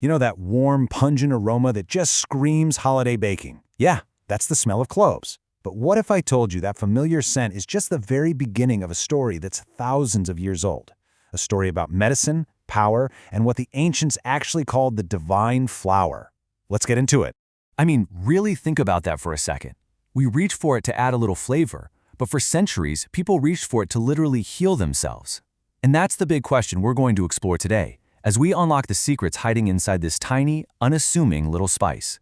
You know that warm, pungent aroma that just screams holiday baking? Yeah, that's the smell of cloves. But what if I told you that familiar scent is just the very beginning of a story that's thousands of years old? A story about medicine, power, and what the ancients actually called the divine flower. Let's get into it. I mean, really think about that for a second. We reach for it to add a little flavor, but for centuries, people reached for it to literally heal themselves. And that's the big question we're going to explore today, as we unlock the secrets hiding inside this tiny, unassuming little spice.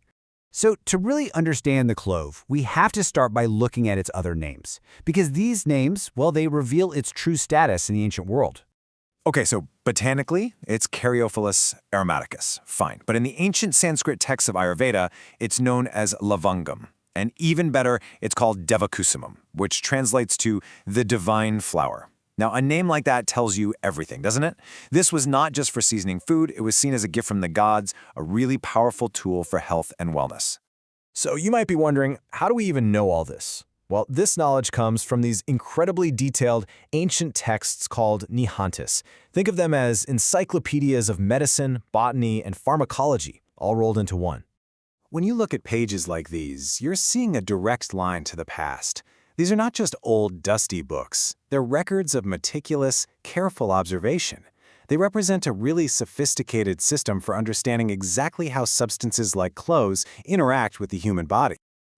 So to really understand the clove, we have to start by looking at its other names, because these names, well, they reveal its true status in the ancient world. Okay, so botanically, it's Caryophyllus aromaticus. Fine. But in the ancient Sanskrit texts of Ayurveda, it's known as Lavangam. And even better, it's called Devakusumam, which translates to the divine flower. Now, a name like that tells you everything, doesn't it? This was not just for seasoning food, it was seen as a gift from the gods, a really powerful tool for health and wellness. So you might be wondering, how do we even know all this? Well, this knowledge comes from these incredibly detailed ancient texts called Nighantus. Think of them as encyclopedias of medicine, botany, and pharmacology, all rolled into one. When you look at pages like these, you're seeing a direct line to the past. These are not just old, dusty books. They're records of meticulous, careful observation. They represent a really sophisticated system for understanding exactly how substances like cloves interact with the human body.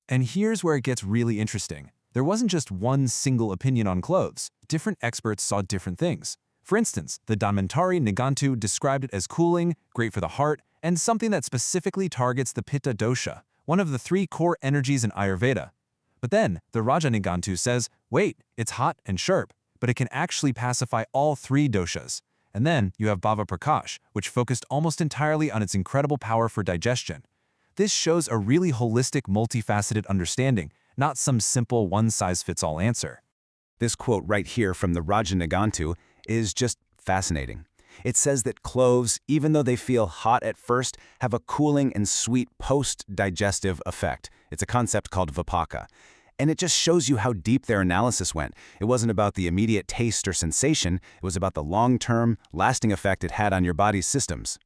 And here's where it gets really interesting. There wasn't just one single opinion on cloves. Different experts saw different things. For instance, the Dhanvantari Nighantu described it as cooling, great for the heart, and something that specifically targets the Pitta dosha, one of the 3 core energies in Ayurveda. But then, the Raja Nighantu says, wait, it's hot and sharp, but it can actually pacify all 3 doshas. And then you have Bhava Prakash, which focused almost entirely on its incredible power for digestion. This shows a really holistic, multifaceted understanding, not some simple one-size-fits-all answer. This quote right here from the Raja Nighantu is just fascinating. It says that cloves, even though they feel hot at first, have a cooling and sweet post-digestive effect. It's a concept called Vipaka. And it just shows you how deep their analysis went. It wasn't about the immediate taste or sensation, it was about the long-term, lasting effect it had on your body's systems.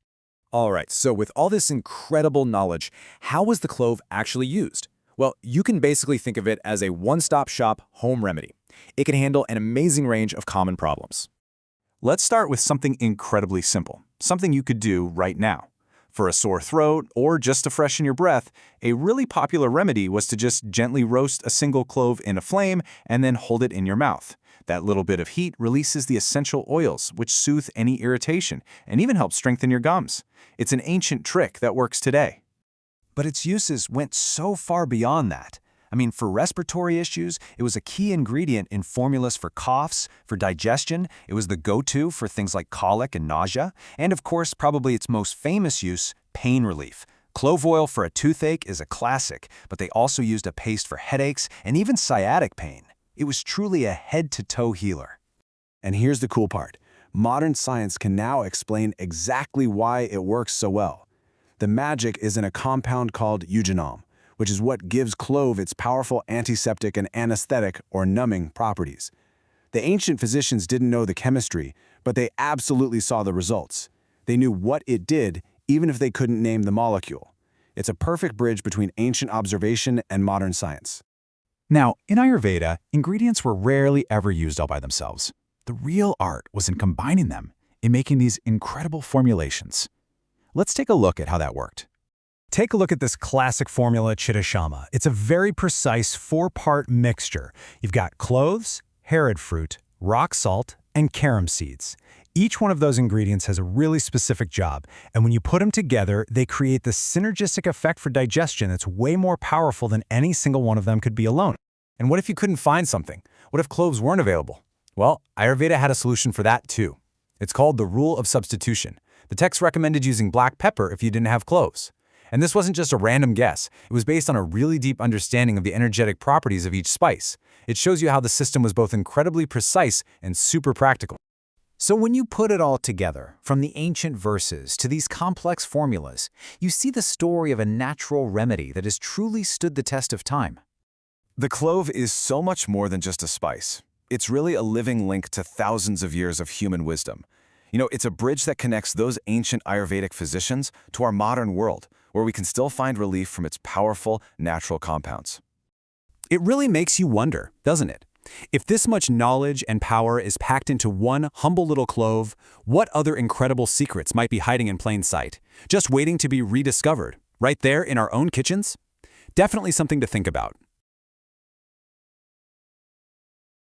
All right, so with all this incredible knowledge, how was the clove actually used? Well, you can basically think of it as a one-stop shop home remedy. It can handle an amazing range of common problems. Let's start with something incredibly simple, something you could do right now. For a sore throat or just to freshen your breath, a really popular remedy was to just gently roast a single clove in a flame and then hold it in your mouth. That little bit of heat releases the essential oils, which soothe any irritation and even help strengthen your gums. It's an ancient trick that works today. But its uses went so far beyond that. I mean, for respiratory issues, it was a key ingredient in formulas for coughs, for digestion, it was the go-to for things like colic and nausea, and of course, probably its most famous use, pain relief. Clove oil for a toothache is a classic, but they also used a paste for headaches and even sciatic pain. It was truly a head-to-toe healer. And here's the cool part. Modern science can now explain exactly why it works so well. The magic is in a compound called eugenol, which is what gives clove its powerful antiseptic and anesthetic or numbing properties. The ancient physicians didn't know the chemistry, but they absolutely saw the results. They knew what it did, even if they couldn't name the molecule. It's a perfect bridge between ancient observation and modern science. Now, in Ayurveda, ingredients were rarely ever used all by themselves. The real art was in combining them, in making these incredible formulations. Let's take a look at how that worked. Take a look at this classic formula Chittashama. It's a very precise 4-part mixture. You've got cloves, herod fruit, rock salt, and carom seeds. Each one of those ingredients has a really specific job, and when you put them together, they create this synergistic effect for digestion that's way more powerful than any single one of them could be alone. And what if you couldn't find something? What if cloves weren't available? Well, Ayurveda had a solution for that too. It's called the rule of substitution. The text recommended using black pepper if you didn't have cloves. And this wasn't just a random guess. It was based on a really deep understanding of the energetic properties of each spice. It shows you how the system was both incredibly precise and super practical. So when you put it all together, from the ancient verses to these complex formulas, you see the story of a natural remedy that has truly stood the test of time. The clove is so much more than just a spice. It's really a living link to thousands of years of human wisdom. You know, it's a bridge that connects those ancient Ayurvedic physicians to our modern world, where we can still find relief from its powerful, natural compounds. It really makes you wonder, doesn't it? If this much knowledge and power is packed into one humble little clove, what other incredible secrets might be hiding in plain sight, just waiting to be rediscovered, right there in our own kitchens? Definitely something to think about.